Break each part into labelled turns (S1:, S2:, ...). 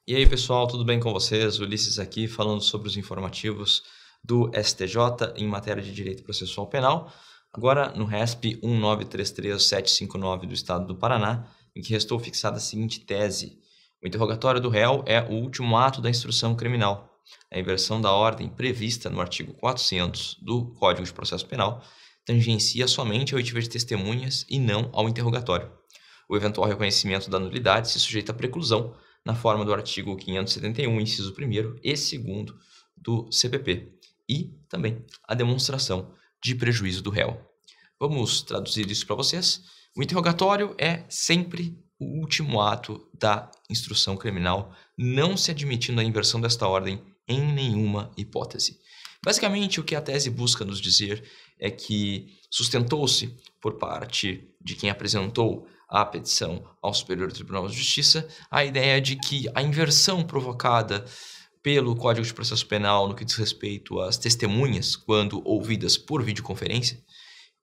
S1: E aí, pessoal, tudo bem com vocês? Ulisses aqui falando sobre os informativos do STJ em matéria de direito processual penal, agora no RESP 1933759 do Estado do Paraná, em que restou fixada a seguinte tese: o interrogatório do réu é o último ato da instrução criminal. A inversão da ordem prevista no artigo 400 do Código de Processo Penal tangencia somente a oitiva de testemunhas e não ao interrogatório. O eventual reconhecimento da nulidade se sujeita à preclusão na forma do artigo 571, inciso 1º e 2º do CPP, e também a demonstração de prejuízo do réu. Vamos traduzir isso para vocês. O interrogatório é sempre o último ato da instrução criminal, não se admitindo a inversão desta ordem em nenhuma hipótese. Basicamente, o que a tese busca nos dizer é que sustentou-se por parte de quem apresentou a petição ao Superior Tribunal de Justiça a ideia de que a inversão provocada pelo Código de Processo Penal no que diz respeito às testemunhas quando ouvidas por videoconferência,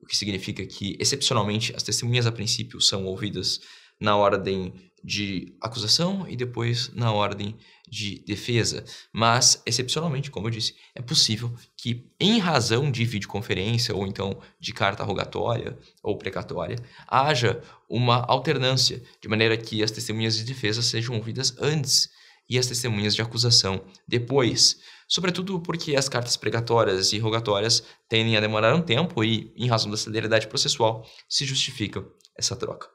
S1: o que significa que, excepcionalmente, as testemunhas a princípio são ouvidas na ordem de acusação e depois na ordem de defesa. Mas, excepcionalmente, como eu disse, é possível que, em razão de videoconferência ou então de carta rogatória ou precatória, haja uma alternância, de maneira que as testemunhas de defesa sejam ouvidas antes e as testemunhas de acusação depois. Sobretudo porque as cartas precatórias e rogatórias tendem a demorar um tempo e, em razão da celeridade processual, se justifica essa troca.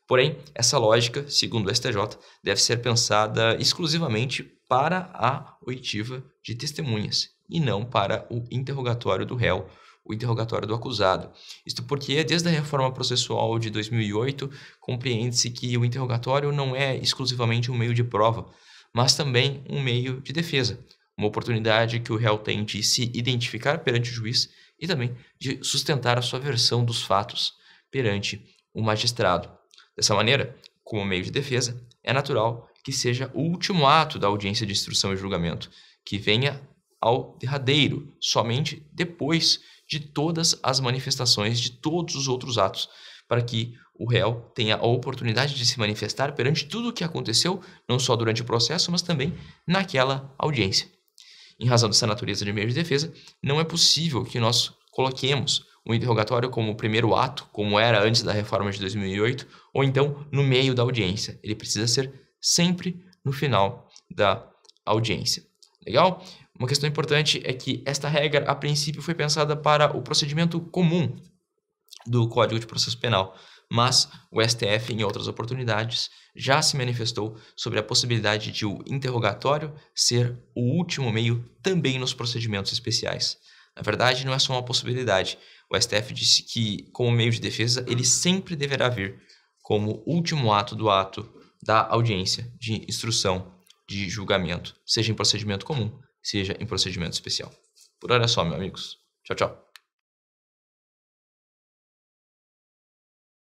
S1: Porém, essa lógica, segundo o STJ, deve ser pensada exclusivamente para a oitiva de testemunhas e não para o interrogatório do réu, o interrogatório do acusado. Isto porque, desde a reforma processual de 2008, compreende-se que o interrogatório não é exclusivamente um meio de prova, mas também um meio de defesa, uma oportunidade que o réu tem de se identificar perante o juiz e também de sustentar a sua versão dos fatos perante o magistrado. Dessa maneira, como meio de defesa, é natural que seja o último ato da audiência de instrução e julgamento, que venha ao derradeiro, somente depois de todas as manifestações de todos os outros atos, para que o réu tenha a oportunidade de se manifestar perante tudo o que aconteceu, não só durante o processo, mas também naquela audiência. Em razão dessa natureza de meio de defesa, não é possível que nós coloquemos o interrogatório como o primeiro ato, como era antes da reforma de 2008, ou então no meio da audiência. Ele precisa ser sempre no final da audiência. Legal? Uma questão importante é que esta regra, a princípio, foi pensada para o procedimento comum do Código de Processo Penal, mas o STF, em outras oportunidades, já se manifestou sobre a possibilidade de o interrogatório ser o último meio também nos procedimentos especiais. Na verdade, não é só uma possibilidade. O STF disse que, como meio de defesa, ele sempre deverá vir como último ato da audiência de instrução de julgamento, seja em procedimento comum, seja em procedimento especial. Por hora é só, meus amigos. Tchau, tchau.